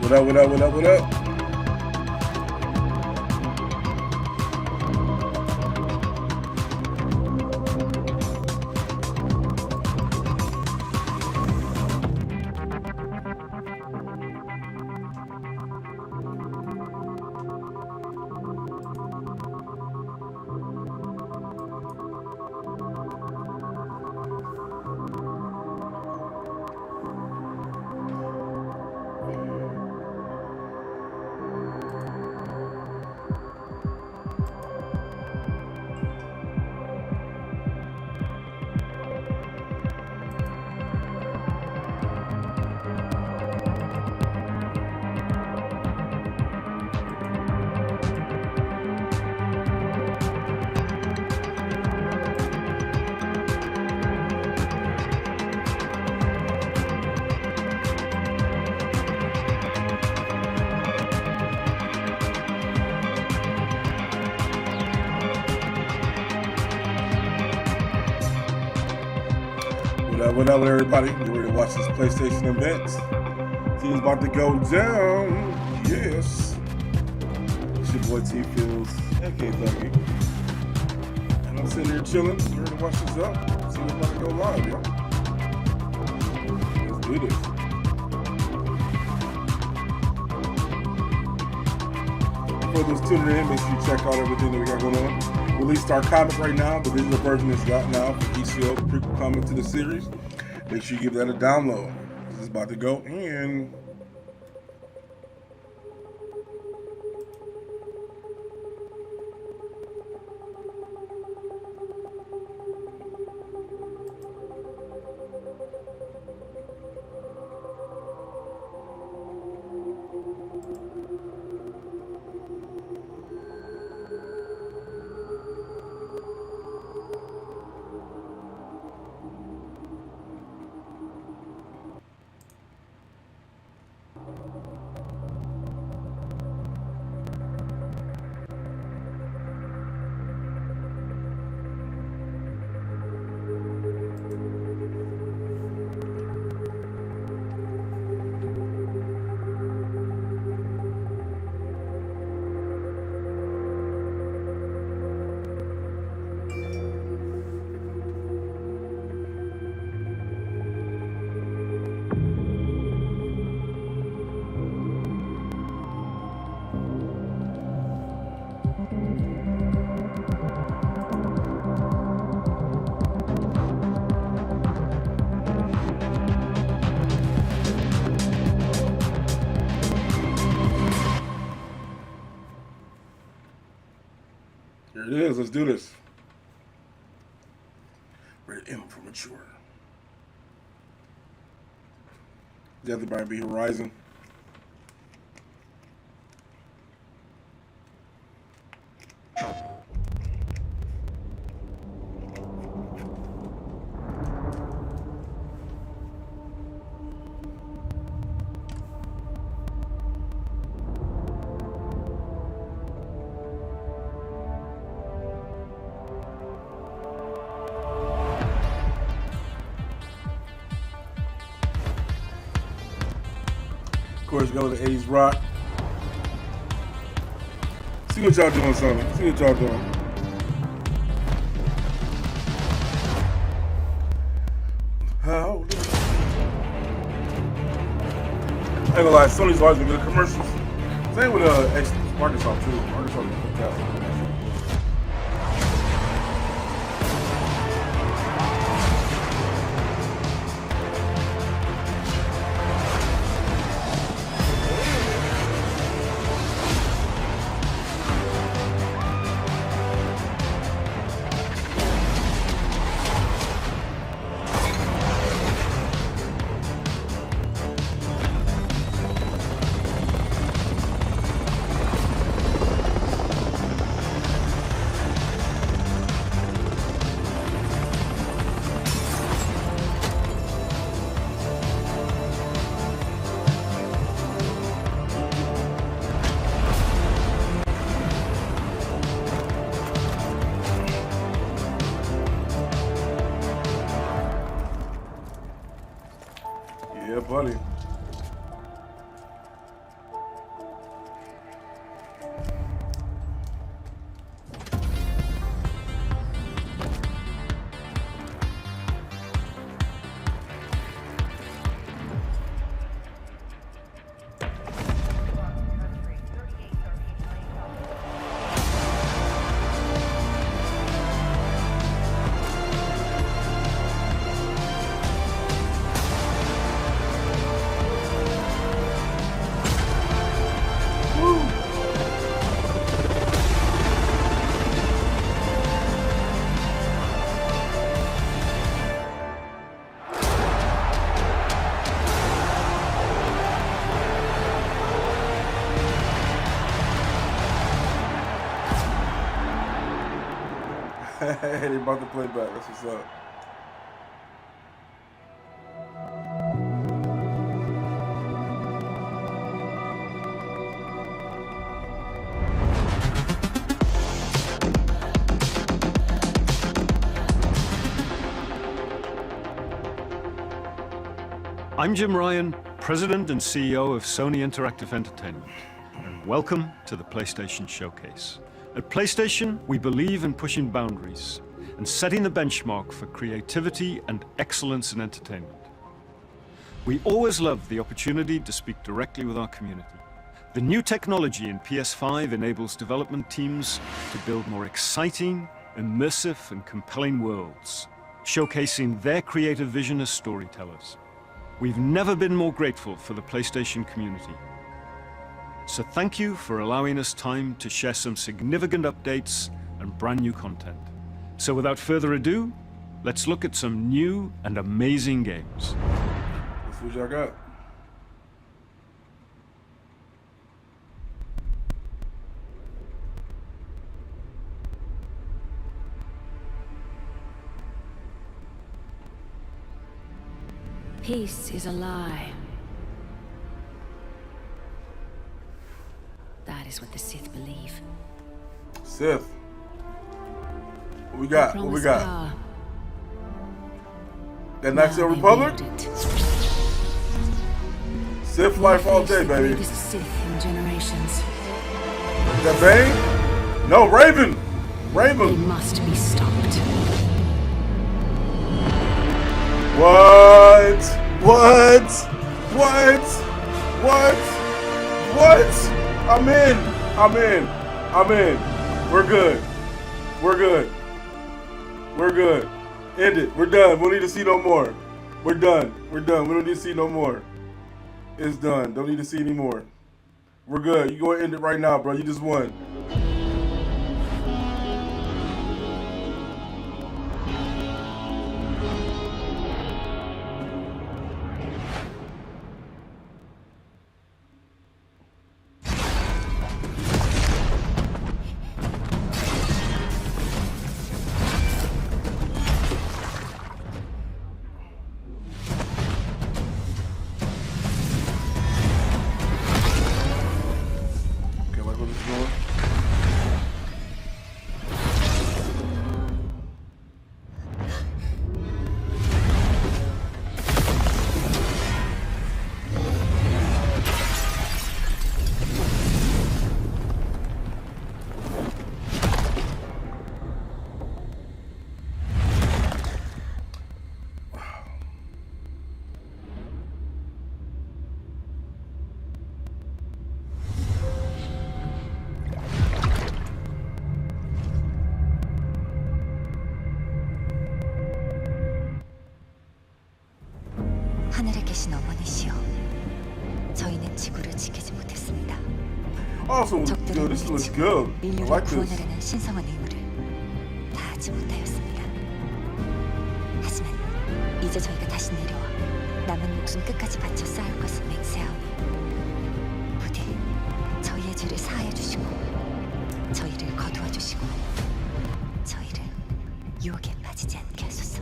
What up, what up, what up, what up? What up, everybody? You ready to watch this PlayStation event? Team's about to go down. Yes. It's your boy T Fields, aka Thug-Geek. And I'm sitting here chilling. You ready to watch this up? See what's about to go live, y'all. Let's do this. For those tuning in, make sure you check out everything that we got going on. Released our comic right now, but this is the version that's out now for ECO, the prequel comic to the series. Make sure you give that a download. This is about to go in. Here it is. Let's do this. Rated M for mature. Death by B Horizon. Of course, go to the 80s rock. See what y'all doing, Sony. See what y'all doing. How? I ain't gonna lie, Sony's always been good at commercials. Same with Microsoft too. Microsoft is fantastic. Yeah, buddy. They about to play back. That's what's up. I'm Jim Ryan, President and CEO of Sony Interactive Entertainment, and welcome to the PlayStation Showcase. At PlayStation, we believe in pushing boundaries and setting the benchmark for creativity and excellence in entertainment. We always love the opportunity to speak directly with our community. The new technology in PS5 enables development teams to build more exciting, immersive, and compelling worlds, showcasing their creative vision as storytellers. We've never been more grateful for the PlayStation community. So thank you for allowing us time to share some significant updates and brand new content. So without further ado, let's look at some new and amazing games. Let's see what y'all got. Peace is a lie. That is what the Sith believe. Sith. What we got? What we got? Power. That Knights of the Republic? Sith life all day, baby. Is Sith in generations. that Bane? No, Raven. They Raven. must be stopped. What? What? What? What? What? I'm in. I'm in. I'm in. We're good. We're good. We're good. End it. We're done. We don't need to see no more. We're done. We're done. We don't need to see no more. It's done. Don't need to see any more. We're good. You go and end it right now, bro. You just won. 하늘에 계신 어머니시여, 저희는 지구를 지키지 못했습니다. Awesome. 적들의 This looks 물리치고 good. I 인류를 like this. 구원하려는 신성한 의무를 다하지 못하였습니다. 하지만 이제 저희가 다시 내려와 남은 목숨 끝까지 바쳐 싸울 것을 맹세하오니 부디 저희의 죄를 사하여 주시고 저희를 거두어 주시고 저희를 유혹에 빠지지 않게 하소서.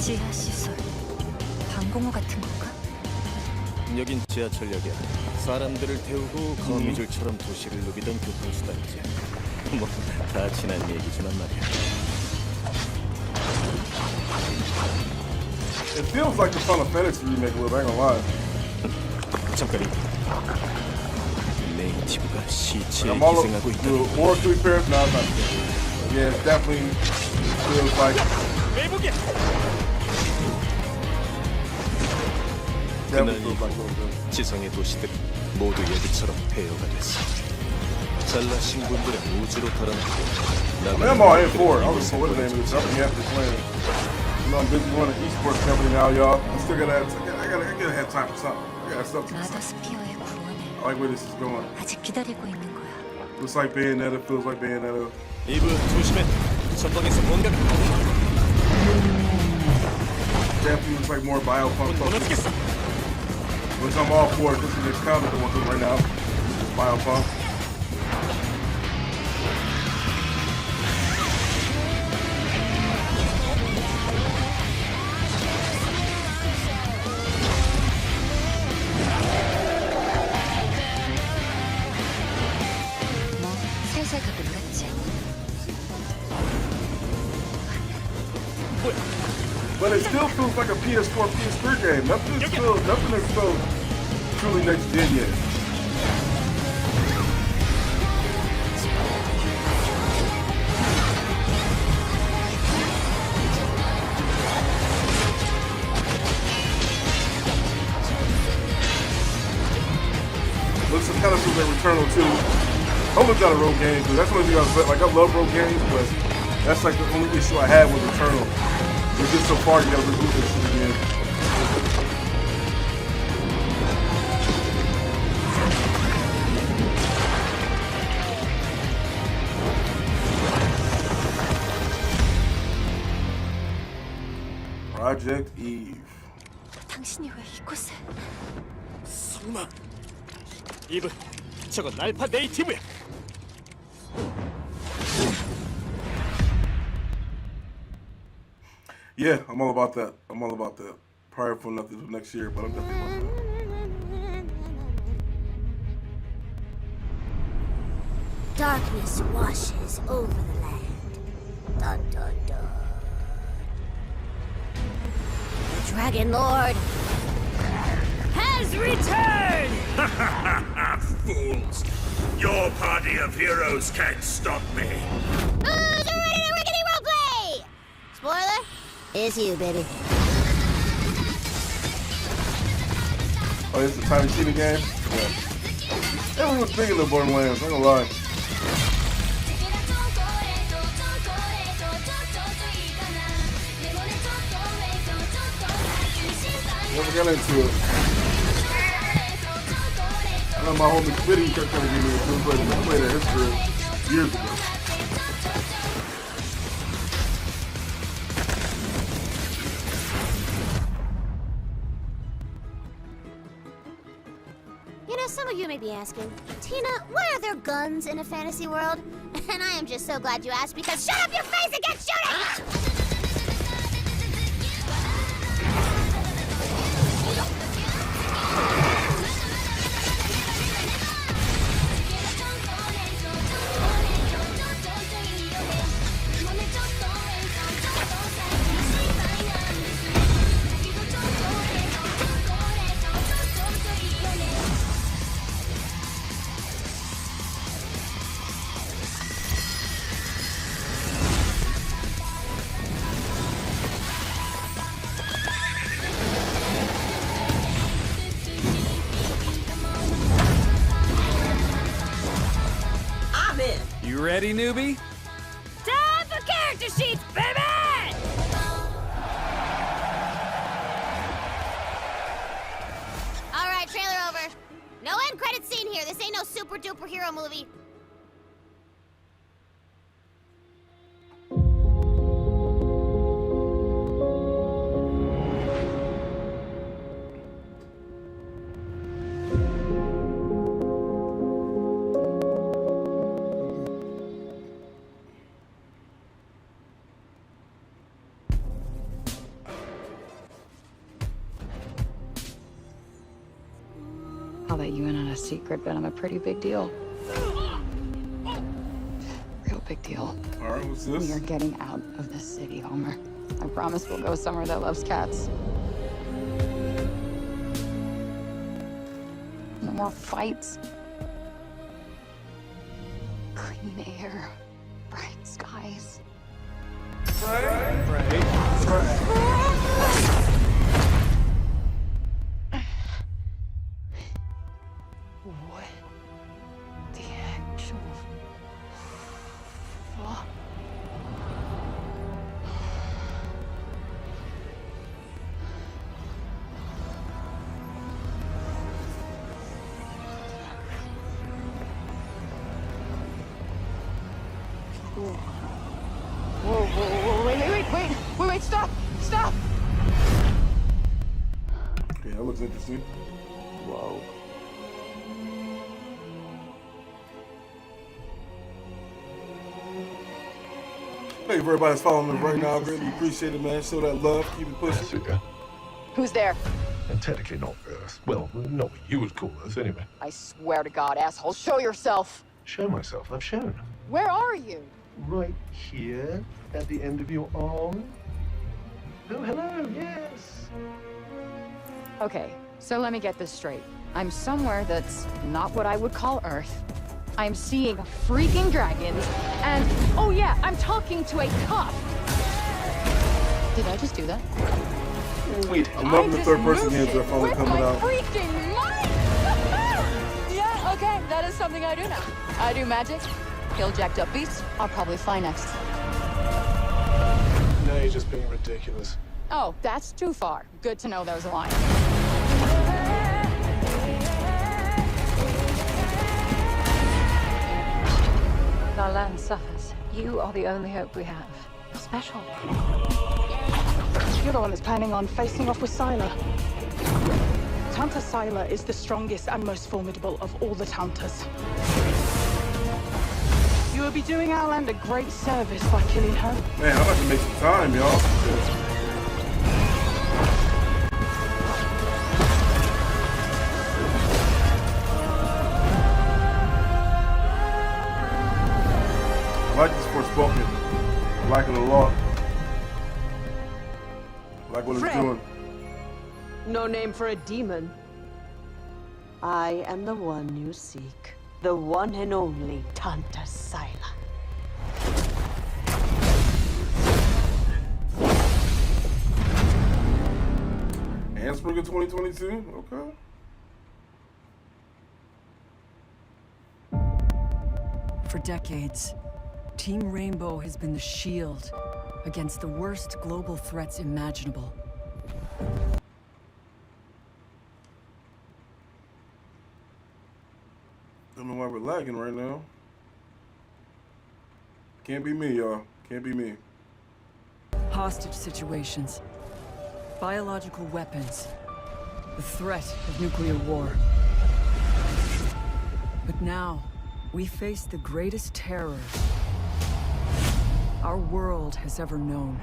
지하 시설, 방공호 같은 건가? 여긴 지하철역이야. 사람들을 태우고 거미줄처럼 도시를 누비던 교통수단이지. 뭐 다 지난 얘기지만 말이야. It feels like the Final Fantasy remake a little, I ain't gonna lie. 잠깐이. 네이티브가 시체에 I'm all up 기생하고 있다. to more three pairs now. It's not good. Yeah, it definitely feels like. 매복이야. Definitely 그날 feels like 이후 those. 지성의 도시들이 모두 여기처럼 폐허가 됐어. 잘나신 분들은 우주로 I mean, I'm all in for it. I was just what the name of this. I'm happy to play. You know, I'm busy running an esports company now, y'all. I still gotta have time for something. I gotta have something. 마더스피어의 구원을 I like where this is going. 아직 기다리고 있는 거야. Looks like Bayonetta, feels like Bayonetta. 이브 조심해. 전방에서 뭔가 Definitely looks like more Biopunk stuff. 무너지겠어. Which I'm all for it. This is the next counter going through right now. Biopunk. But it still feels like a PS4, PS3 game. Nothing is still truly next gen yet. Looks kind of feels like Returnal 2. I looked at a road game, but that's the only thing I was like. I love road games, but that's like the only issue I had with Returnal. It's just so far you gotta reboot this shit again. Project Eve. 당신이 왜 이곳에? 설마 이브, 저건 알파 네이티브야. Yeah, I'm all about that. I'm all about that. Probably for nothing for next year, but I'm definitely about that. Darkness washes over the land. Dun dun dun. The Dragon Lord has returned! Fools! Your party of heroes can't stop me. Who's ready to rickety roleplay? Spoiler? It's you, baby. Oh, it's the Tiny Cheetah game? Yeah. Everyone was big in the Borderlands, I'm gonna lie. Never got into it. I know my homie Smitty kept trying to give me a good play. I played that history years ago. You know, some of you may be asking, Tina, why are there guns in a fantasy world? And I am just so glad you asked, because shut up your face and get shooting! You ready, newbie? Time for character sheets, baby! Alright, trailer over. No end credit scene here. This ain't no super duper hero movie. I'll let you in on a secret, but I'm a pretty big deal. Real big deal. Alright, what's We are this? getting out of this city, Homer. I promise we'll go somewhere that loves cats. No more fights. Clean air. Bright skies. What the actual fuck? Whoa, wait, stop! Okay, that looks interesting. Whoa. Thank you for everybody that's following us right now. I greatly appreciate it, man. Show that love. Keep it pushing. Super. Who's there? And technically not Earth. Well, not what you would call Earth, anyway. I swear to God, asshole, show yourself! Show myself. I've shown. Where are you? Right here, at the end of your arm. Oh, hello, yes. Okay, so let me get this straight. I'm somewhere that's not what I would call Earth. I'm seeing freaking dragons, and oh yeah, I'm talking to a cop. Did I just do that? Wait, I'm loving the third person games that are finally with coming my out. freaking mind! Yeah, okay, that is something I do now. I do magic, kill jacked up beasts. I'll probably fly next. now you're just being ridiculous. Oh, that's too far. Good to know there's a line. Our land suffers. You are the only hope we have. Special. You're the one that's planning on facing off with Sylar. Tanta Sylar is the strongest and most formidable of all the Tantas. You will be doing our land a great service by killing her. Man, I'm about to make some time, y'all. I like this Forspoken. I like it a lot. I like what it's doing. No name for a demon. I am the one you seek. The one and only Tanta Sylar. And Spring of 2022? Okay. For decades, Team Rainbow has been the shield against the worst global threats imaginable. I don't know why we're lagging right now. Can't be me, y'all. Can't be me. Hostage situations, biological weapons, the threat of nuclear war. But now, we face the greatest terror our world has ever known.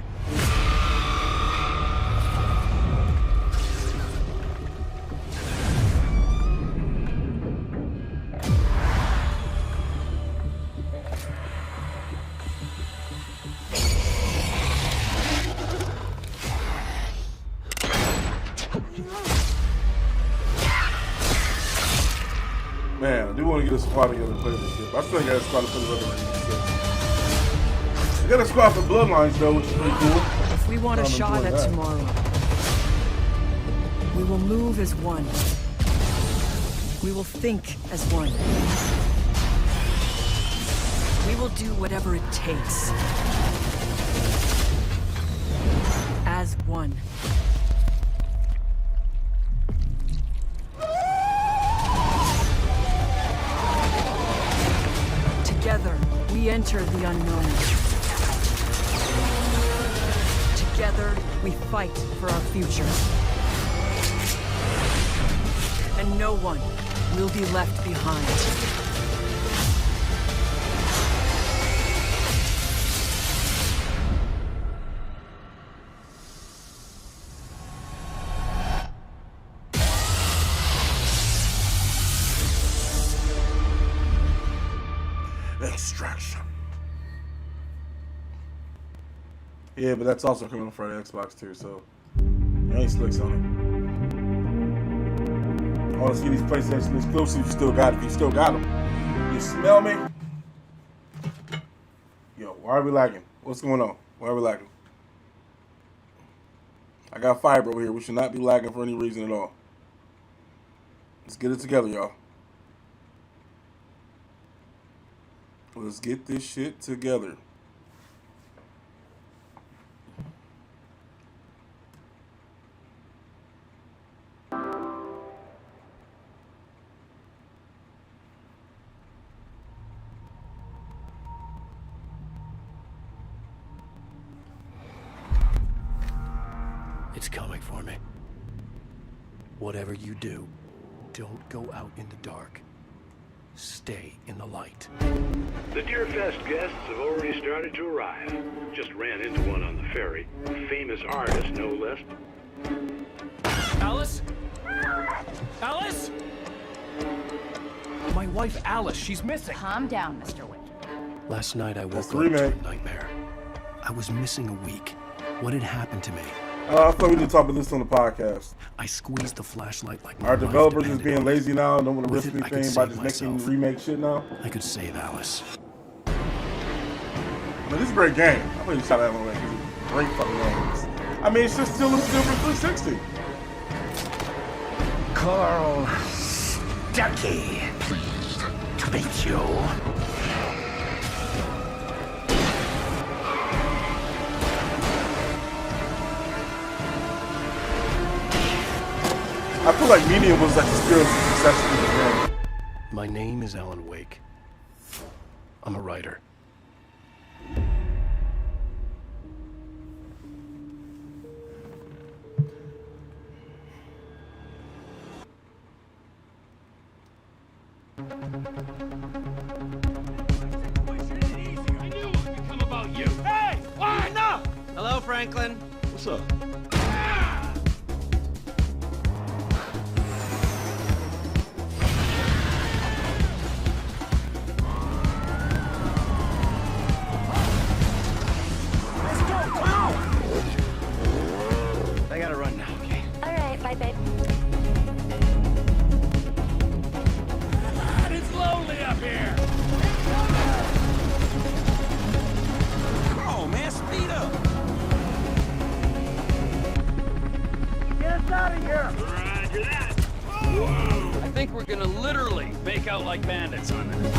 Man, I do want to get a squad together and play this shit, but I still ain't got a squad to play with other. I got a squad for Bloodlines though, which is pretty cool. If we want a shot at tomorrow, we will move as one. We will think as one. We will do whatever it takes. As one. Together, we enter the unknown. Together, we fight for our future. And no one will be left behind. Extraction. Yeah, but that's also coming on Friday Xbox too, so I ain't slicks on it. I want to see these PlayStation exclusives. You still got it. You still got them. You smell me? Yo, why are we lagging? What's going on? Why are we lagging? I got fiber over here. We should not be lagging for any reason at all. Let's get it together, y'all. Let's get this shit together. It's coming for me. Whatever you do, don't go out in the dark. Stay in the light. The Deerfest guests have already started to arrive. Just ran into one on the ferry. A famous artist, no less. Alice? Alice? My wife, Alice, she's missing. Calm down, Mr. Wick. Last night I woke up to a nightmare. I was missing a week. What had happened to me? I thought we didn't talk about this on the podcast. I squeezed the flashlight like my Our life developers is depended being on it. lazy now. Don't want to With risk it, I could anything by save just making myself. remake shit now. I could save Alice. I mean, this is a great game. I play Shadow of the Tomb Raider. It's a great fucking game. I mean, it's just still looks good for 360. Carl Stuckey. Pleased to meet you. I feel like Medium was like the spiritual successor to the game. My name is Alan Wake. I'm a writer. Hello, Franklin. What's up? I gotta run now, okay? All right, bye, babe. It's lonely up here. Come on, man, speed up. Get us out of here. Roger that. I think we're gonna literally make out like bandits on this.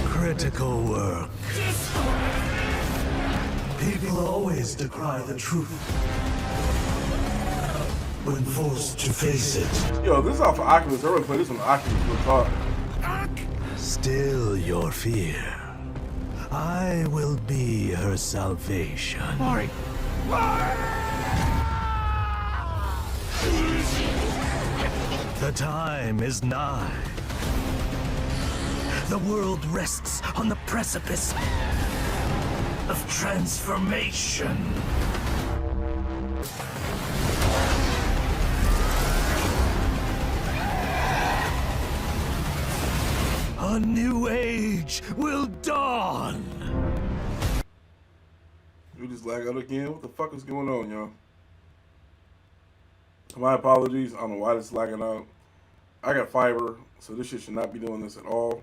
Critical work. People always decry the truth when forced to face it. Yo, this is off of Oculus. I already played this on the Oculus real talk. Still your fear. I will be her salvation. Mari. The time is nigh. The world rests on the precipice of transformation. A new age will dawn. We just lag out again. What the fuck is going on, y'all? My apologies. I don't know why this is lagging out. I got fiber, so this shit should not be doing this at all.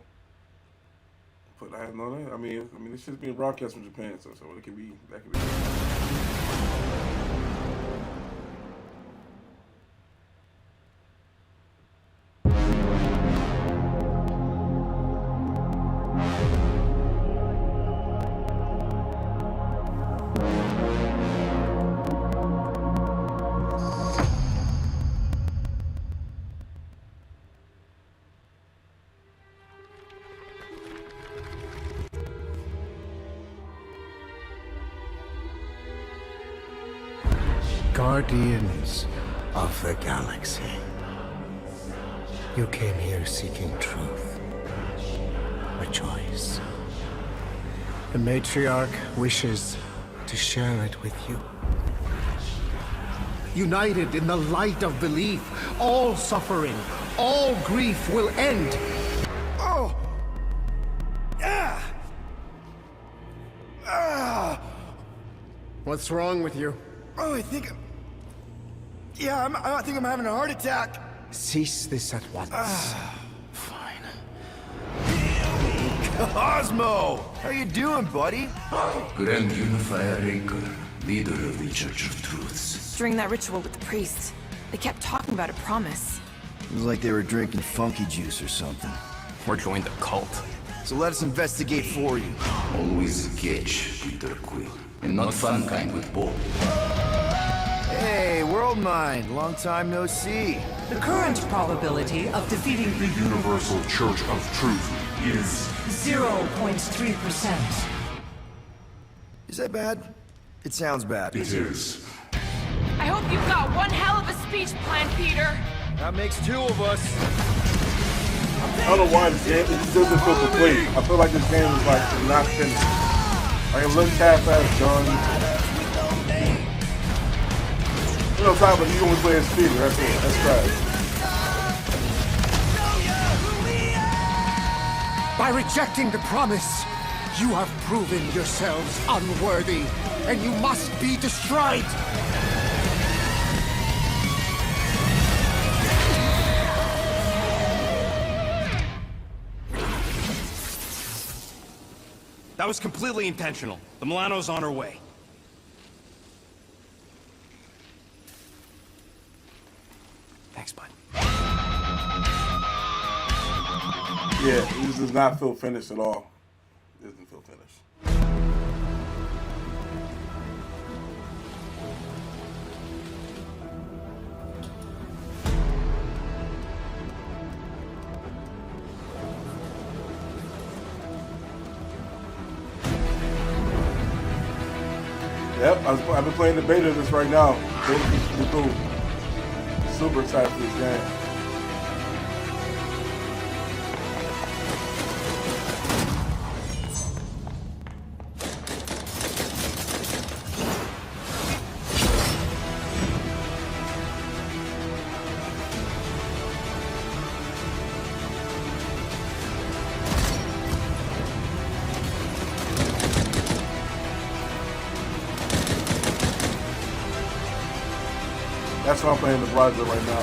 But I have no idea. I mean, this shit's being broadcast from Japan, so it could be, that could be. Guardians of the galaxy. You came here seeking truth. A choice. The matriarch wishes to share it with you. United in the light of belief, all suffering, all grief will end. Oh! Ah! Ah! What's wrong with you? Oh, I think I'm having a heart attack. Cease this at once. Fine. Cosmo! How you doing, buddy? Grand Unifier Raker, leader of the Church of Truths. During that ritual with the priest, they kept talking about a promise. It was like they were drinking funky juice or something. Or joined the cult. So let us investigate for you. Always catch, Peter Quill. And not fun kind with Bob. Hey, World Mind, long time no see. The current probability of defeating The Universal Church of Truth is 0.3%. Is that bad? It sounds bad. It is. I hope you've got one hell of a speech plan, Peter. That makes two of us. I don't know why this game it doesn't feel complete. I feel like this game is like not finished. Like it looks half-ass done. You know, time, but you only play as Peter. That's it. That's trash. By rejecting the promise, you have proven yourselves unworthy, and you must be destroyed. That was completely intentional. The Milano's on her way. Thanks, bud. Yeah, this does not feel finished at all. It doesn't feel finished. Yep, I've been playing the beta of this right now. It's pretty cool. Super excited for this game. That's why I'm playing the browser right now.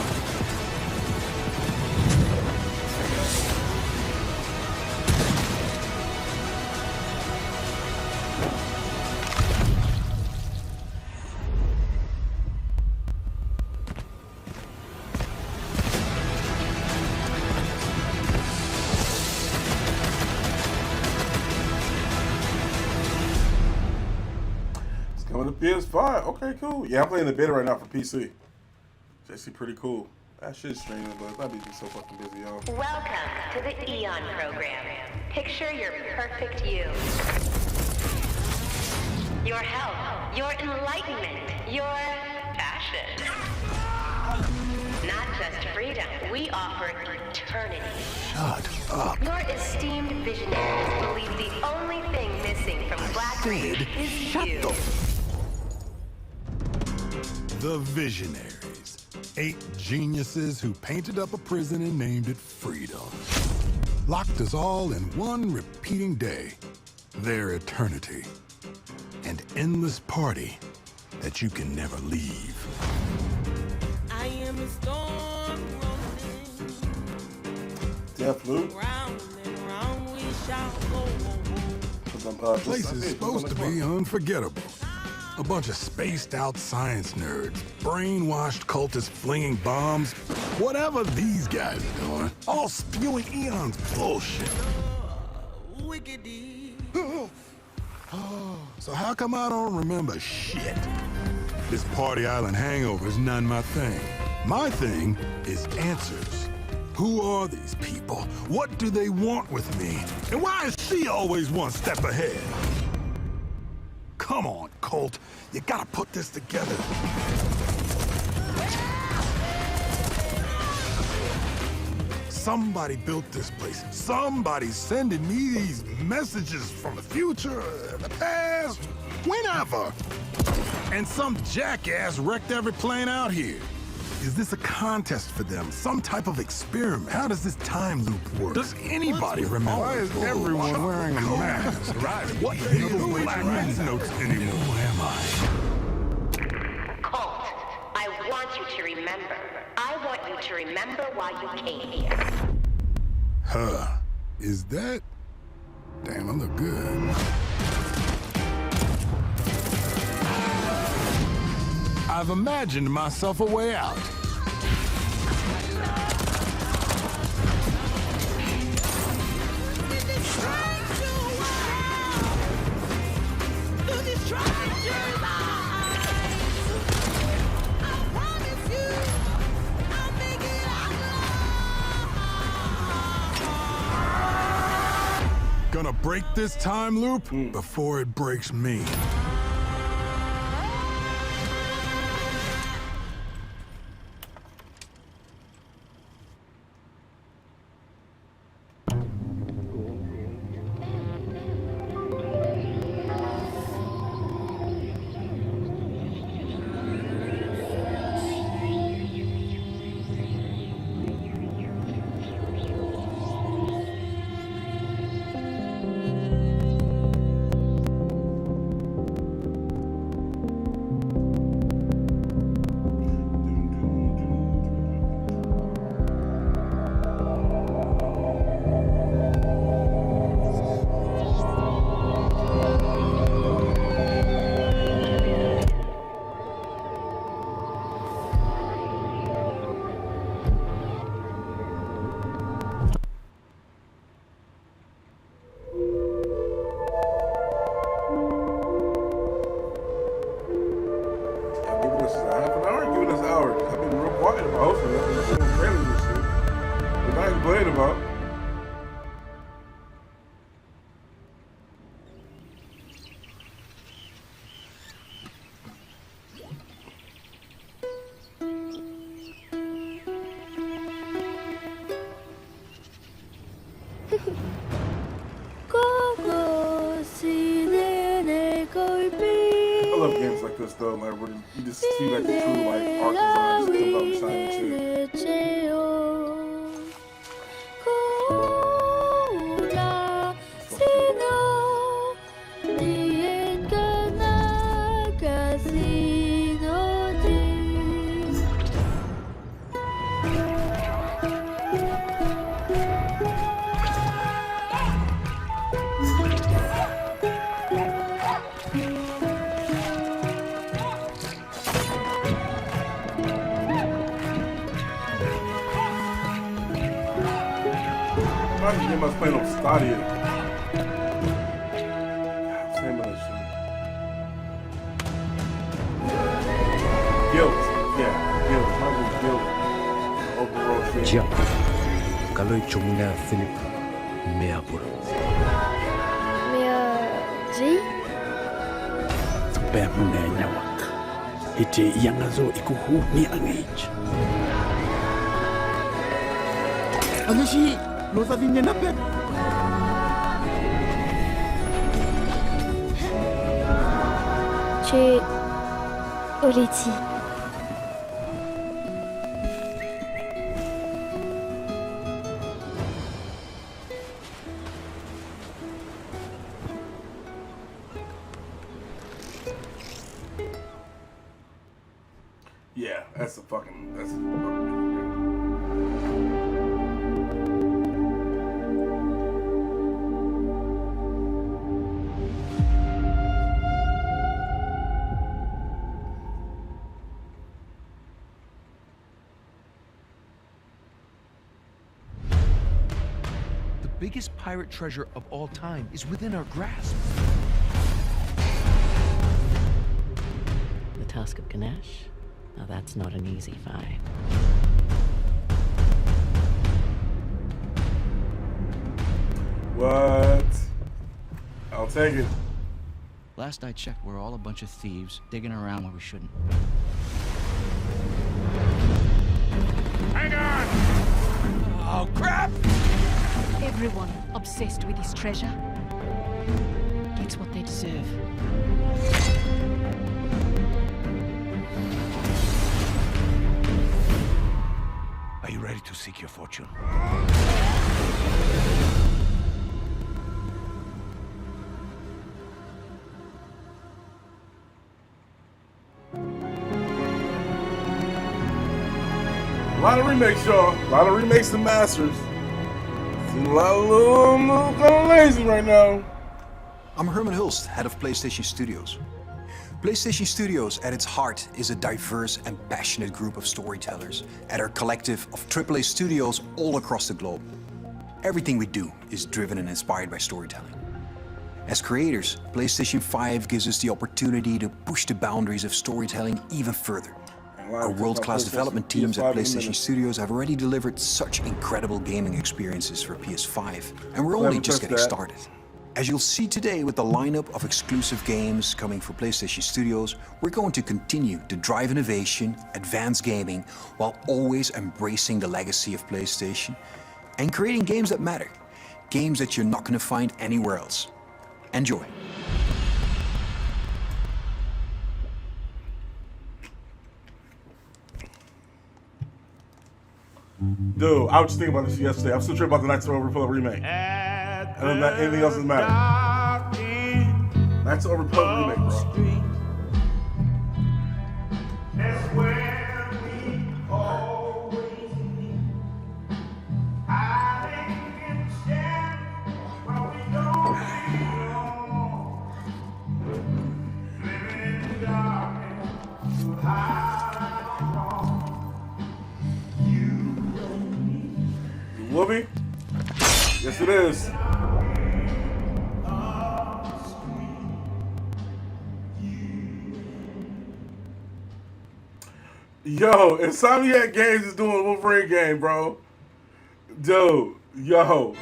It's coming to PS5. Okay, cool. Yeah, I'm playing the beta right now for PC. It's actually pretty cool. That shit's streaming, but I'd be so fucking busy, y'all. Welcome to the Eon program. Picture your perfect you. Your health, your enlightenment, your fashion. Not just freedom, we offer eternity. Shut up. Your esteemed visionaries believe the only thing missing from Black Reach is you. The Visionaries. 8 geniuses who painted up a prison and named it Freedom. Locked us all in one repeating day. Their eternity. An endless party that you can never leave. I am a storm Deathloop. round and round we shall go. The place is supposed to be unforgettable. A bunch of spaced-out science nerds, brainwashed cultists flinging bombs, whatever these guys are doing, all spewing Eon's bullshit. So how come I don't remember shit? This Party Island hangover is not my thing. My thing is answers. Who are these people? What do they want with me? And why is she always one step ahead? Come on, Colt. You gotta put this together. Somebody built this place. Somebody's sending me these messages from the future, the past, whenever. And some jackass wrecked every plane out here. Is this a contest for them? Some type of experiment? How does this time loop work? Does anybody remember? Why is everyone wearing a mask? What the hell do Black Man's notes anymore? Who am I? Colt, I want you to remember. I want you to remember why you came here. Huh. Is that? Damn, I look good. I've imagined myself a way out. Gonna break this time loop before it breaks me. I love games like this though, like where you just see like the true like art design just comes out shining shit. You must play no Stadia. Same other shit. Guilt. Yeah, guilt. Might be guilt. Overall shit. Jump. Kaloy chunga Philip Meapur. Meaji? Pemune nyawak. Iti yang azo ikuhu ni angage. Ano si lo sabi niya na pet? Che Oriti. Yeah, that's a fucking The biggest pirate treasure of all time is within our grasp. The Tusk of Ganesh? Now that's not an easy fight. What? I'll take it. Last I checked, we're all a bunch of thieves digging around where we shouldn't. Hang on! Oh, crap! Everyone obsessed with his treasure gets what they deserve. Are you ready to seek your fortune? lot of remakes, y'all. A lot of remakes and masters. Seem a lot of little kind of lazy right now. I'm Herman Hulst, head of PlayStation Studios. PlayStation Studios, at its heart, is a diverse and passionate group of storytellers at our collective of AAA studios all across the globe. Everything we do is driven and inspired by storytelling. As creators, PlayStation 5 gives us the opportunity to push the boundaries of storytelling even further. Our world-class development teams at PlayStation Studios have already delivered such incredible gaming experiences for PS5, and we're only just getting started. As you'll see today with the lineup of exclusive games coming for PlayStation Studios, we're going to continue to drive innovation, advance gaming, while always embracing the legacy of PlayStation and creating games that matter. Games that you're not going to find anywhere else. Enjoy. Dude, I was just thinking about this yesterday. I'm still tripping about the Knights of the Old Republic remake. And then anything else doesn't matter. Knights of the Old Republic remake, bro. That's where we always meet. I can stand while we don't belong. Living in the darkness, so high and wrong. Will be? Yes, it is. Yo, Insomniac Games is doing a Wolverine game, bro. Dude, yo.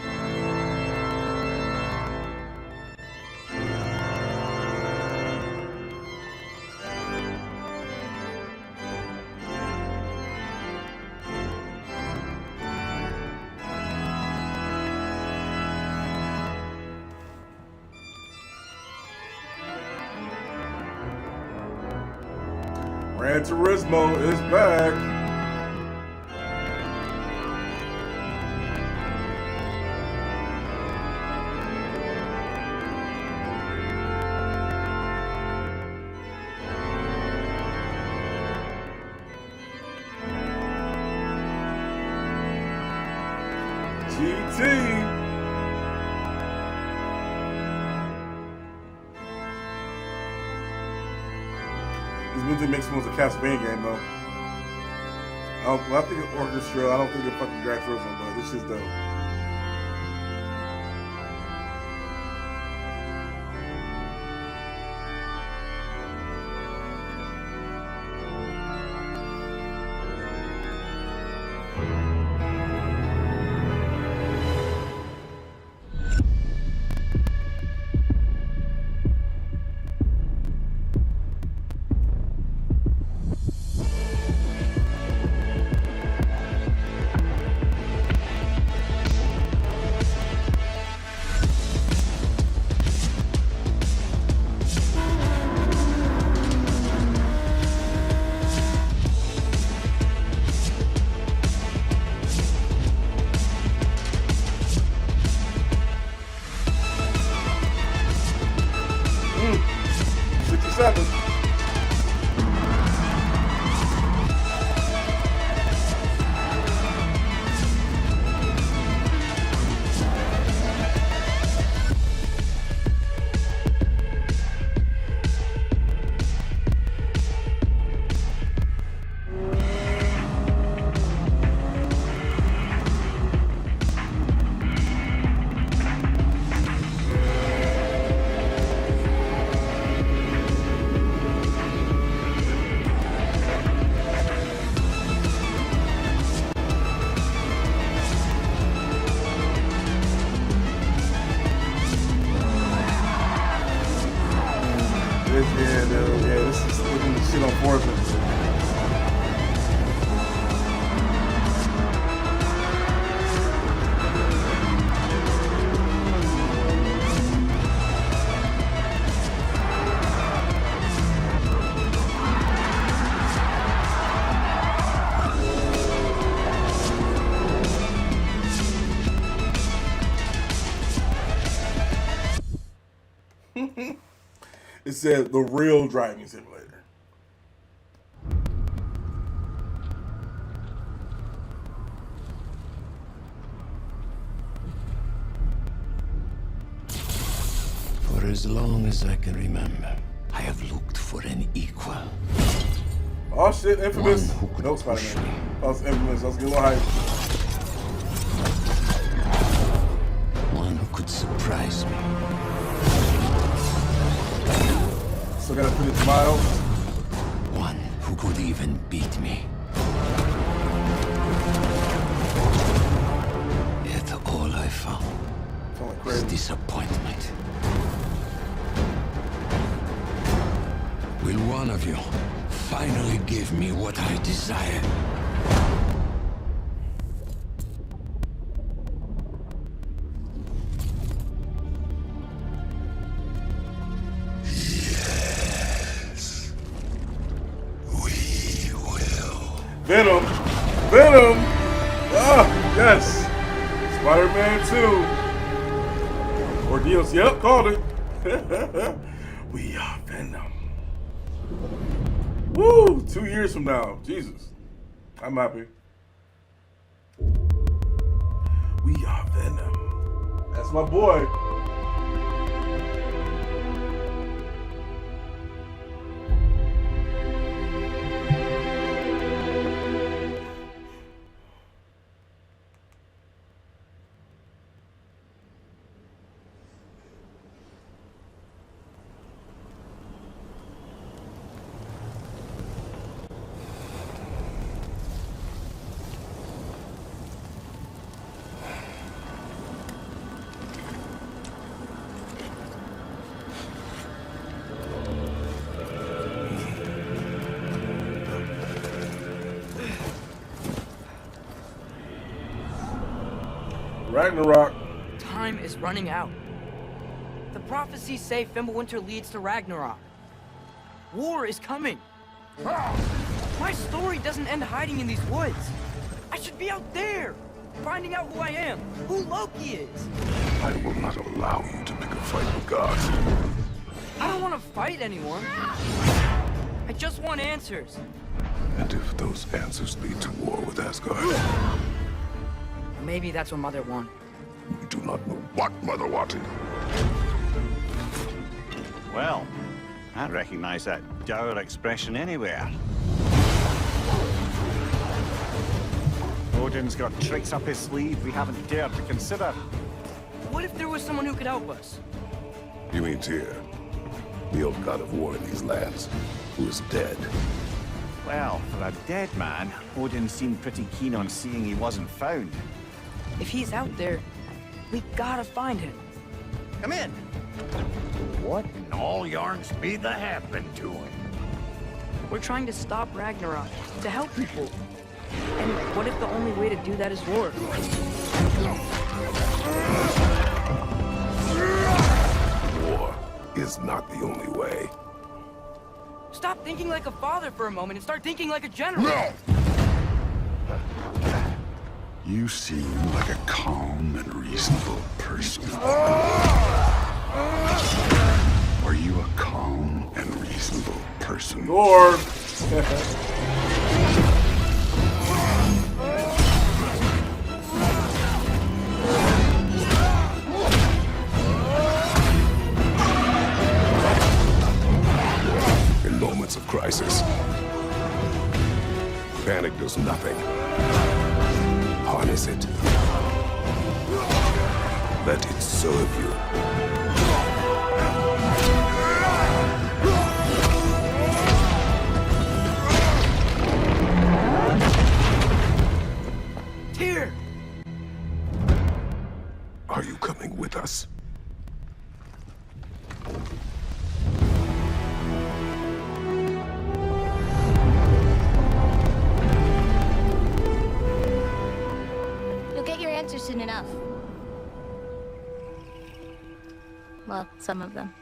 Gran Turismo is back. GT. This means it makes one a Castlevania game, though. I think it's Orchestra. I don't think it's fucking Gran Turismo, but this is dope. This is looking to shit on Forza. It said the real driving simulator. as long as I can remember, I have looked for an equal. Oh shit, Infamous. No, Spider-Man. That was Infamous. I was getting a little hype. One who could surprise me. Still gotta put it to Miles. One who could even beat me. Yet all I found was disappointment. Will one of you finally give me what I desire? Yes. We will. Venom. Venom. Ah, yes. Spider-Man 2. Ordeals. Yep, called it. We are Venom. Woo! 2 years from now. Jesus. I'm happy. We are Venom. That's my boy. Ragnarok. Time is running out. The prophecies say Fimbulwinter leads to Ragnarok. War is coming. My story doesn't end hiding in these woods. I should be out there, finding out who I am, who Loki is. I will not allow you to pick a fight with gods. I don't want to fight anyone. I just want answers. And if those answers lead to war with Asgard, maybe that's what Mother wanted. we do not know what Mother wanted. Well, I recognize that dour expression anywhere. Odin's got tricks up his sleeve we haven't dared to consider. What if there was someone who could help us? You mean Tyr, the old god of war in these lands, who is dead? Well, for a dead man, Odin seemed pretty keen on seeing he wasn't found. If he's out there, we gotta find him. Come in. What in all yarns be the happened to him? We're trying to stop Ragnarok, to help people. And what if the only way to do that is war? War is not the only way. Stop thinking like a father for a moment and start thinking like a general. No! You seem like a calm and reasonable person. Are you a calm and reasonable person? Or in moments of crisis, panic does nothing. Harness it. Let it serve you. Tyr! Are you coming with us? You'll get your answers soon enough. Well, some of them.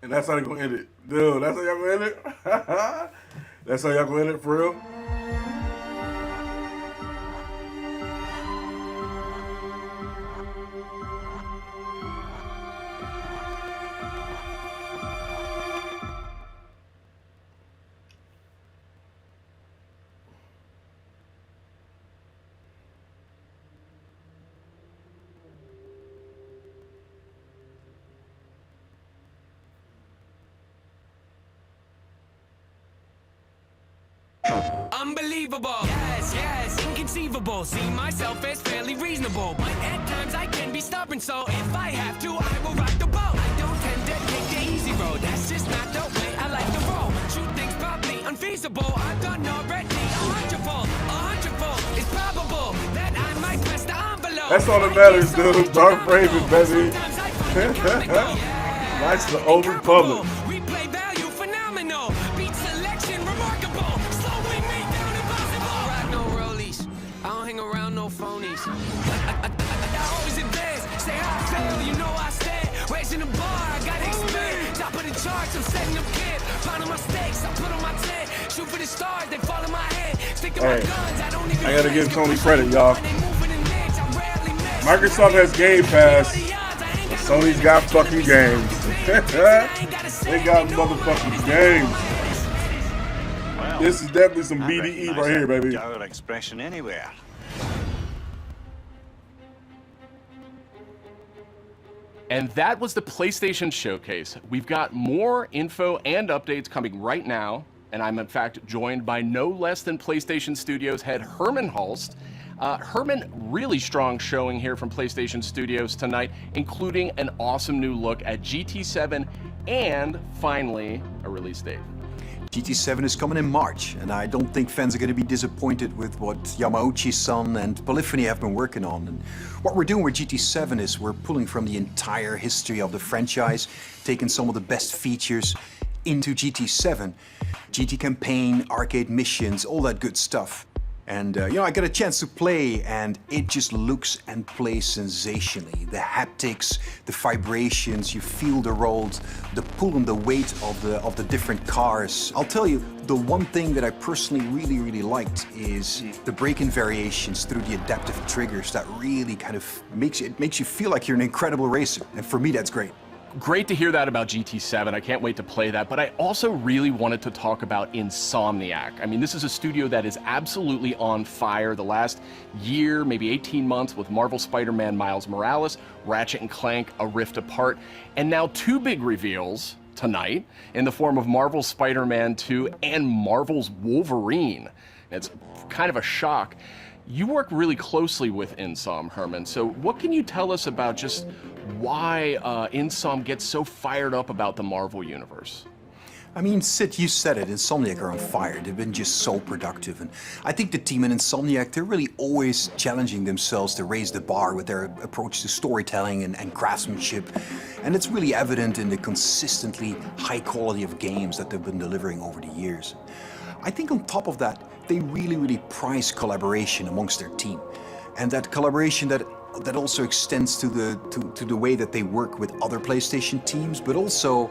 and that's how they're gonna end it. Dude, that's how y'all gonna end it? That's how y'all gonna end it for real? Unbelievable, yes, yes, inconceivable. See myself as fairly reasonable, but at times I can be stubborn. So if I have to, I will rock the boat. I don't tend to take the easy road. That's just not the way I like to roll. Shoot things probably unfeasible. I've done already a hundredfold. It's probable that I might press the envelope. That's all that matters, dude. Dark Raven, baby. Nice to the Old Republic. Replay value phenomenal. Beat selection remarkable. Slowing me down impossible. I rock no rollies. I don't hang around no phonies. I always advance. Say I fail, you know I stand. Raising the bar, I gotta expand. Top of the charts, I'm setting up camp. Finding my stakes, I put on my tent. Shoot for the stars, they fall in my head. Stick to my guns, I don't even. I gotta give Sony credit, y'all. Microsoft has Game Pass. Sony's got fucking games. They got motherfucking games. Well, this is definitely some BDE right here, baby. Our expression anywhere. And that was the PlayStation Showcase. We've got more info and updates coming right now, and I'm in fact joined by no less than PlayStation Studios head Herman Hulst. Herman, really strong showing here from PlayStation Studios tonight, including an awesome new look at GT7 and finally a release date. GT7 is coming in March, and I don't think fans are going to be disappointed with what Yamauchi-san and Polyphony have been working on. And what we're doing with GT7 is we're pulling from the entire history of the franchise, taking some of the best features into GT7. GT campaign, arcade missions, all that good stuff. And you know, I got a chance to play, and it just looks and plays sensationally. The haptics, the vibrations, you feel the rolls, the pull and the weight of the different cars. I'll tell you, the one thing that I personally really liked is the braking variations through the adaptive triggers. That really kind of makes you feel like you're an incredible racer, and for me, that's great. Great to hear that about GT7. I can't wait to play that, but I also really wanted to talk about Insomniac. I mean, this is a studio that is absolutely on fire the last year, maybe 18 months with Marvel Spider-Man Miles Morales, Ratchet & Clank, A Rift Apart, and now two big reveals tonight in the form of Marvel's Spider-Man 2 and Marvel's Wolverine. It's kind of a shock. You work really closely with Insom, Herman, so what can you tell us about just why Insom gets so fired up about the Marvel Universe? I mean, Sid, you said it, Insomniac are on fire. They've been just so productive. And I think the team in Insomniac, they're really always challenging themselves to raise the bar with their approach to storytelling and craftsmanship. And it's really evident in the consistently high quality of games that they've been delivering over the years. I think on top of that, they really prize collaboration amongst their team. And that collaboration that also extends to the way that they work with other PlayStation teams, but also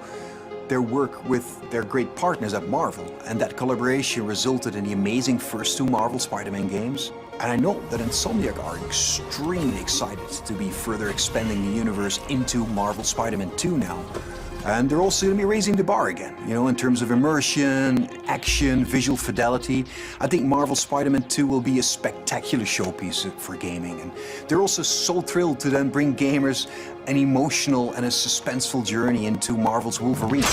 their work with their great partners at Marvel. And that collaboration resulted in the amazing first two Marvel Spider-Man games. And I know that Insomniac are extremely excited to be further expanding the universe into Marvel Spider-Man 2 now. And they're also going to be raising the bar again, you know, in terms of immersion, action, visual fidelity. I think Marvel Spider-Man 2 will be a spectacular showpiece for gaming. And they're also so thrilled to then bring gamers an emotional and a suspenseful journey into Marvel's Wolverine.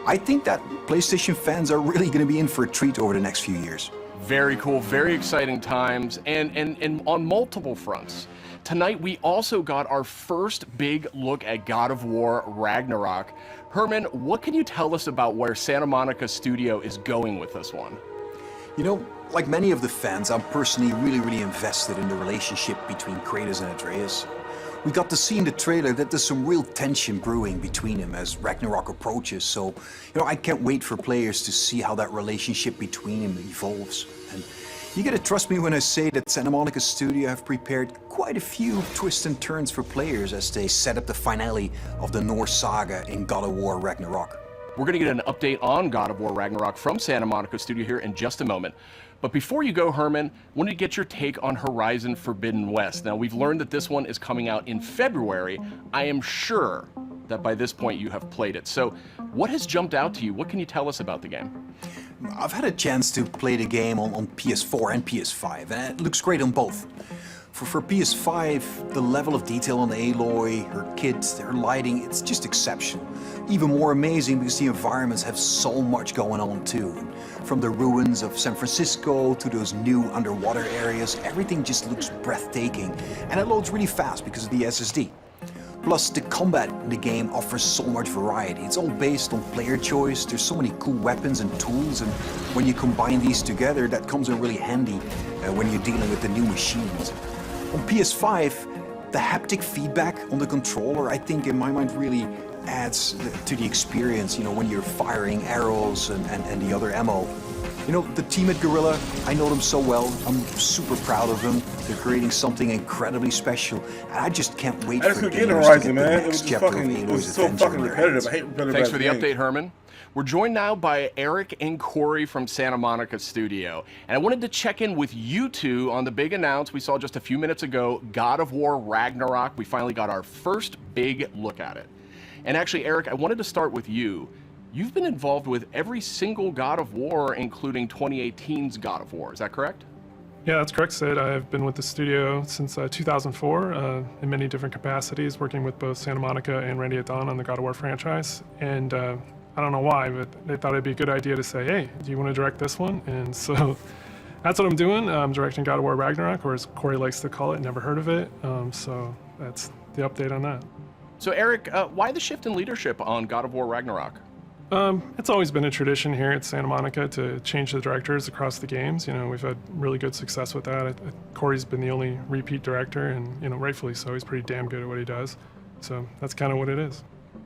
I think that PlayStation fans are really going to be in for a treat over the next few years. Very cool, very exciting times, and on multiple fronts. Tonight, we also got our first big look at God of War Ragnarok. Herman, what can you tell us about where Santa Monica Studio is going with this one? You know, like many of the fans, I'm personally really invested in the relationship between Kratos and Atreus. We got to see in the trailer that there's some real tension brewing between them as Ragnarok approaches, so, you know, I can't wait for players to see how that relationship between them evolves. And you gotta trust me when I say that Santa Monica Studio have prepared quite a few twists and turns for players as they set up the finale of the Norse saga in God of War Ragnarok. We're gonna get an update on God of War Ragnarok from Santa Monica Studio here in just a moment. But before you go, Herman, I wanted to get your take on Horizon Forbidden West. Now, we've learned that this one is coming out in February. I am sure that by this point you have played it. So what has jumped out to you? What can you tell us about the game? I've had a chance to play the game on PS4 and PS5, and it looks great on both. For PS5, the level of detail on Aloy, her kit, her lighting, it's just exceptional. Even more amazing because the environments have so much going on too. And from the ruins of San Francisco to those new underwater areas, everything just looks breathtaking. And it loads really fast because of the SSD. Plus, the combat in the game offers so much variety. It's all based on player choice. There's so many cool weapons and tools, and when you combine these together, that comes in really handy when you're dealing with the new machines. On PS5, the haptic feedback on the controller, I think in my mind really adds to the experience, you know, when you're firing arrows and the other ammo. You know, the team at Guerrilla, I know them so well. I'm super proud of them. They're creating something incredibly special, and I just can't wait for gamers to get Horizon, the man. It next was just chapter fucking, of it Aloy's was so adventure fucking in their repetitive. hands. I hate repetitive. Thanks for the games. update, Herman. We're joined now by Eric and Corey from Santa Monica Studio. And I wanted to check in with you two on the big announce we saw just a few minutes ago, God of War Ragnarok. We finally got our first big look at it. And actually, Eric, I wanted to start with you. You've been involved with every single God of War, including 2018's God of War. Is that correct? Yeah, that's correct, Sid. I've been with the studio since 2004 in many different capacities, working with both Santa Monica and Randy at Dawn on the God of War franchise. And I don't know why, but they thought it'd be a good idea to say, hey, do you want to direct this one? And so that's what I'm doing. I'm directing God of War Ragnarok, or as Corey likes to call it, never heard of it. So that's the update on that. So Eric, why the shift in leadership on God of War Ragnarok? It's always been a tradition here at Santa Monica to change the directors across the games. You know, we've had really good success with that. Corey's been the only repeat director, and, you know, rightfully so. He's pretty damn good at what he does. So that's kind of what it is.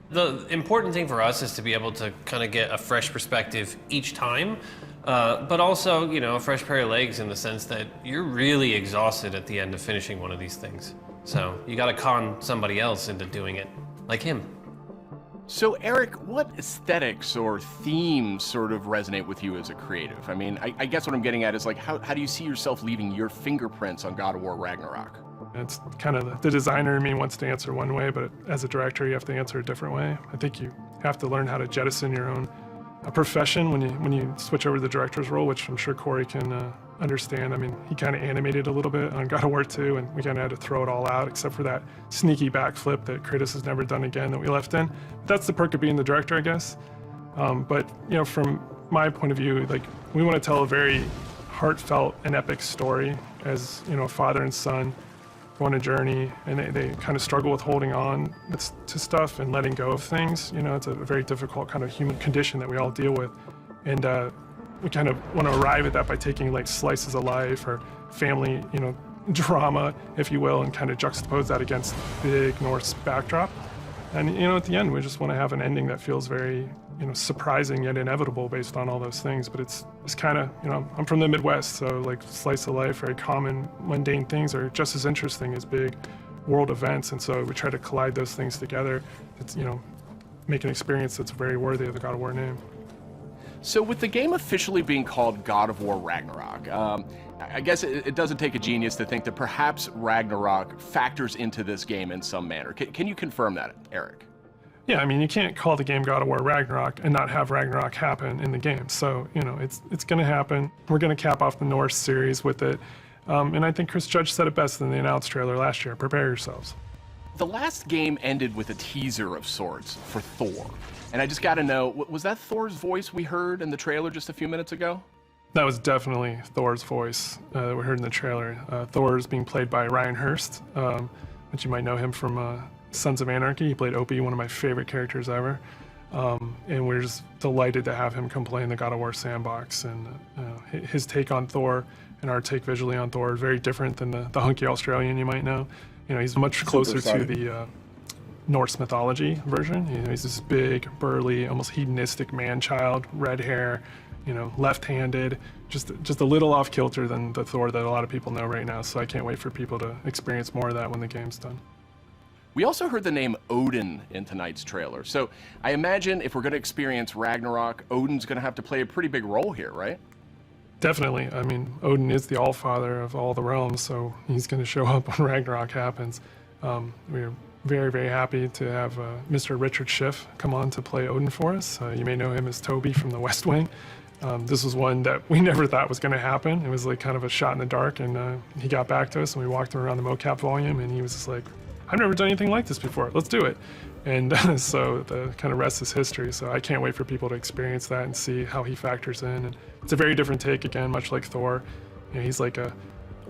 The important thing for us is to be able to kind of get a fresh perspective each time, but also, you know, a fresh pair of legs in the sense that you're really exhausted at the end of finishing one of these things. So you got to con somebody else into doing it, like him. So Eric, what aesthetics or themes sort of resonate with you as a creative? I mean, I guess what I'm getting at is like, how do you see yourself leaving your fingerprints on God of War Ragnarok? It's kind of the designer in me wants to answer one way, but as a director, you have to answer a different way. I think you have to learn how to jettison your own profession when you switch over to the director's role, which I'm sure Corey can understand. I mean, he kind of animated a little bit on God of War 2, and we kind of had to throw it all out, except for that sneaky backflip that Kratos has never done again that we left in. But that's the perk of being the director, I guess. But, you know, from my point of view, like, we want to tell a very heartfelt and epic story as, you know, a father and son go on a journey, and they kind of struggle with holding on to stuff and letting go of things. You know, it's a very difficult kind of human condition that we all deal with. And we kind of want to arrive at that by taking like slices of life or family, you know, drama, if you will, and kind of juxtapose that against big Norse backdrop. And, you know, at the end, we just want to have an ending that feels very, you know, surprising yet inevitable based on all those things. But it's kind of, you know, I'm from the Midwest, so like slice of life, very common, mundane things are just as interesting as big world events. And so we try to collide those things together. It's, you know, make an experience that's very worthy of the God of War name. So with the game officially being called God of War Ragnarok, I guess it doesn't take a genius to think that perhaps Ragnarok factors into this game in some manner. Can you confirm that, Eric? Yeah, I mean, you can't call the game God of War Ragnarok and not have Ragnarok happen in the game. So, you know, it's going to happen. We're going to cap off the Norse series with it. And I think Chris Judge said it best in the announced trailer last year. Prepare yourselves. The last game ended with a teaser of sorts for Thor. And I just got to know, was that Thor's voice we heard in the trailer just a few minutes ago? That was definitely Thor's voice that we heard in the trailer. Thor is being played by Ryan Hurst, which you might know him from Sons of Anarchy. He played Opie, one of my favorite characters ever. And we're just delighted to have him come play in the God of War sandbox. And his take on Thor and our take visually on Thor is very different than the hunky Australian you might know. You know, he's much closer to the Norse mythology version. You know, he's this big, burly, almost hedonistic man-child, red hair, you know, left-handed, just a little off kilter than the Thor that a lot of people know right now. So I can't wait for people to experience more of that when the game's done. We also heard the name Odin in tonight's trailer. So I imagine if we're going to experience Ragnarok, Odin's going to have to play a pretty big role here, right? Definitely. I mean, Odin is the all-father of all the realms, so he's going to show up when Ragnarok happens. We're very, very happy to have Mr. Richard Schiff come on to play Odin for us. You may know him as Toby from The West Wing. This was one that we never thought was going to happen. It was like kind of a shot in the dark, and he got back to us, and we walked him around the mocap volume, and he was just like, I've never done anything like this before. Let's do it. And so the kind of rest is history. So I can't wait for people to experience that and see how he factors in. And it's a very different take, again, much like Thor. You know, he's like a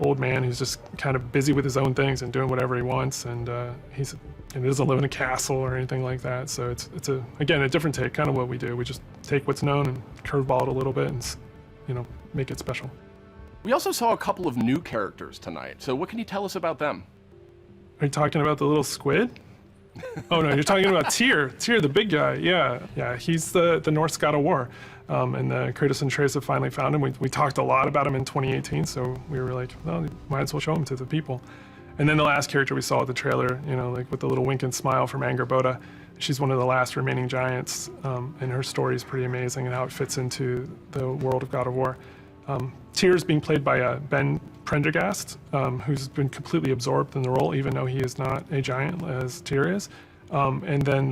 old man who's just kind of busy with his own things and doing whatever he wants. And he doesn't live in a castle or anything like that. So it's again, a different take, kind of what we do. We just take what's known and curveball it a little bit and, you know, make it special. We also saw a couple of new characters tonight. So what can you tell us about them? Are you talking about the little squid? Oh no, you're talking about Tyr, the big guy. Yeah, he's the Norse god of war. And Kratos and Atreus have finally found him. We talked a lot about him in 2018, so we were like, well, might as well show him to the people. And then the last character we saw at the trailer, you know, like with the little wink and smile from Angerboda, she's one of the last remaining giants, and her story is pretty amazing and how it fits into the world of God of War. Tyr is being played by Ben Prendergast, who's been completely absorbed in the role, even though he is not a giant as Tyr is. And then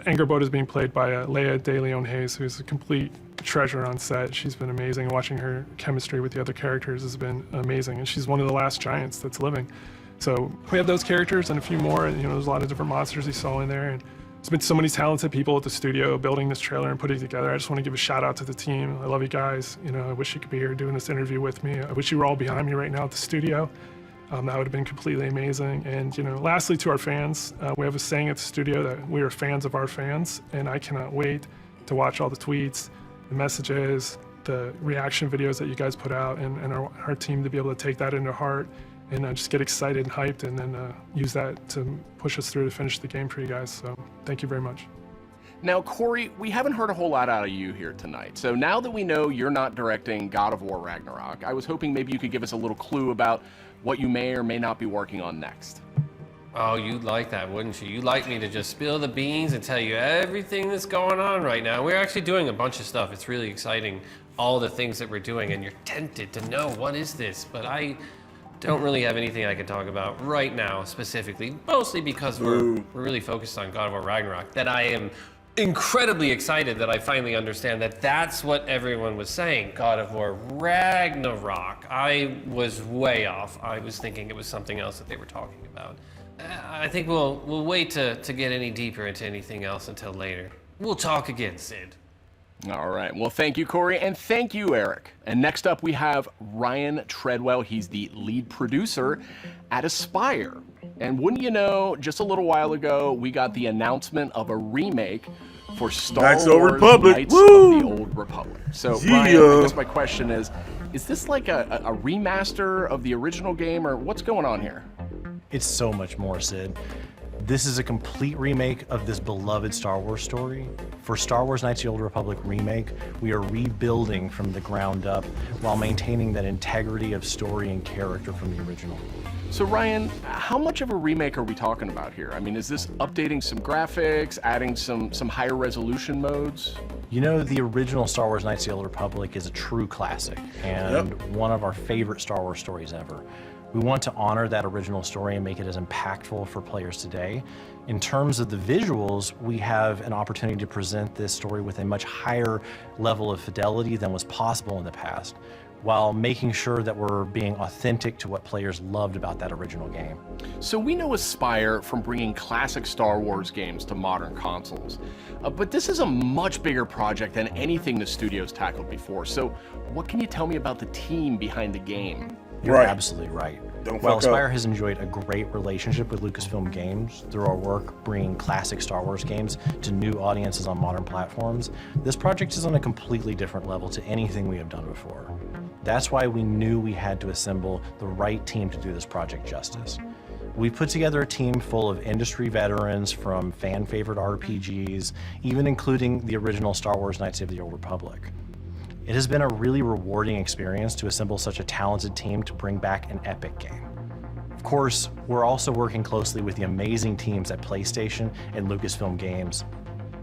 Angerboda is being played by Leia de Leon Hayes, who's a complete treasure on set. She's been amazing. Watching her chemistry with the other characters has been amazing, and she's one of the last giants that's living. So we have those characters and a few more, and you know, there's a lot of different monsters you saw in there. And there's been so many talented people at the studio building this trailer and putting it together. I just want to give a shout out to the team. I love you guys. You know, I wish you could be here doing this interview with me. I wish you were all behind me right now at the studio. That would have been completely amazing. And you know, lastly, to our fans, we have a saying at the studio that we are fans of our fans, and I cannot wait to watch all the tweets, the messages, the reaction videos that you guys put out, and our team to be able to take that into heart and just get excited and hyped, and then use that to push us through to finish the game for you guys. So thank you very much. Now, Corey, we haven't heard a whole lot out of you here tonight. So now that we know you're not directing God of War Ragnarok, I was hoping maybe you could give us a little clue about what you may or may not be working on next. Oh, you'd like that, wouldn't you? You'd like me to just spill the beans and tell you everything that's going on right now. We're actually doing a bunch of stuff. It's really exciting, all the things that we're doing, and you're tempted to know what is this, but I don't really have anything I can talk about right now specifically, mostly because we're really focused on God of War Ragnarok, that I am incredibly excited that I finally understand that that's what everyone was saying, God of War Ragnarok. I was way off. I was thinking it was something else that they were talking about. I think we'll wait to get any deeper into anything else until later. We'll talk again, Sid. All right. Well, thank you, Corey, and thank you, Eric. And next up, we have Ryan Treadwell. He's the lead producer at Aspyr. And wouldn't you know, just a little while ago, we got the announcement of a remake for Star Wars Knights of the Old Republic. So, Ryan, I guess my question is this like a remaster of the original game, or what's going on here? It's so much more, Sid. This is a complete remake of this beloved Star Wars story. For Star Wars Knights of the Old Republic remake, we are rebuilding from the ground up while maintaining that integrity of story and character from the original. So Ryan, how much of a remake are we talking about here? I mean, is this updating some graphics, adding some higher resolution modes? You know, the original Star Wars Knights of the Old Republic is a true classic and one of our favorite Star Wars stories ever. We want to honor that original story and make it as impactful for players today. In terms of the visuals, we have an opportunity to present this story with a much higher level of fidelity than was possible in the past, while making sure that we're being authentic to what players loved about that original game. So we know Aspyr from bringing classic Star Wars games to modern consoles, but this is a much bigger project than anything the studio's tackled before. So what can you tell me about the team behind the game? You're absolutely right. While Aspyr has enjoyed a great relationship with Lucasfilm Games through our work bringing classic Star Wars games to new audiences on modern platforms, this project is on a completely different level to anything we have done before. That's why we knew we had to assemble the right team to do this project justice. We put together a team full of industry veterans from fan-favorite RPGs, even including the original Star Wars Knights of the Old Republic. It has been a really rewarding experience to assemble such a talented team to bring back an epic game. Of course, we're also working closely with the amazing teams at PlayStation and Lucasfilm Games.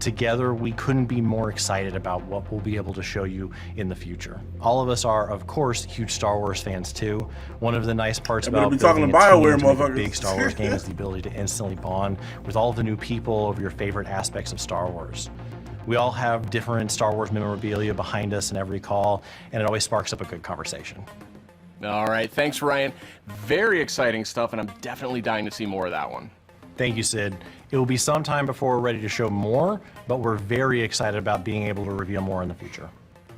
Together, we couldn't be more excited about what we'll be able to show you in the future. All of us are, of course, huge Star Wars fans too. One of the nice parts about building a team to make a big Star Wars game is the ability to instantly bond with all of the new people of your favorite aspects of Star Wars. We all have different Star Wars memorabilia behind us in every call, and it always sparks up a good conversation. All right, thanks, Ryan. Very exciting stuff, and I'm definitely dying to see more of that one. Thank you, Sid. It will be some time before we're ready to show more, but we're very excited about being able to reveal more in the future.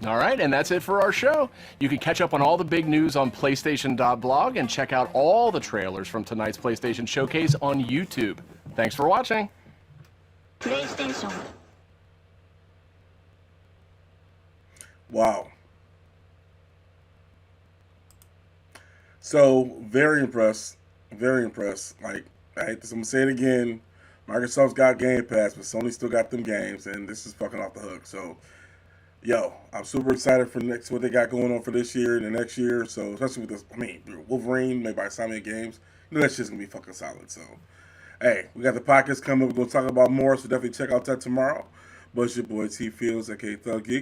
All right, and that's it for our show. You can catch up on all the big news on PlayStation.blog and check out all the trailers from tonight's PlayStation Showcase on YouTube. Thanks for watching. PlayStation. Wow. So, very impressed. Very impressed. Like, I hate this, I'm going to say it again. Microsoft's got Game Pass, but Sony still got them games, and this is fucking off the hook. So, yo, I'm super excited for next what they got going on for this year and the next year. So, especially with this, I mean, Wolverine made by Sony Games, you know that shit's going to be fucking solid. So, hey, we got the podcast coming. We're going to talk about more, so definitely check out that tomorrow. But it's your boy T Fields, aka Thug-Geek.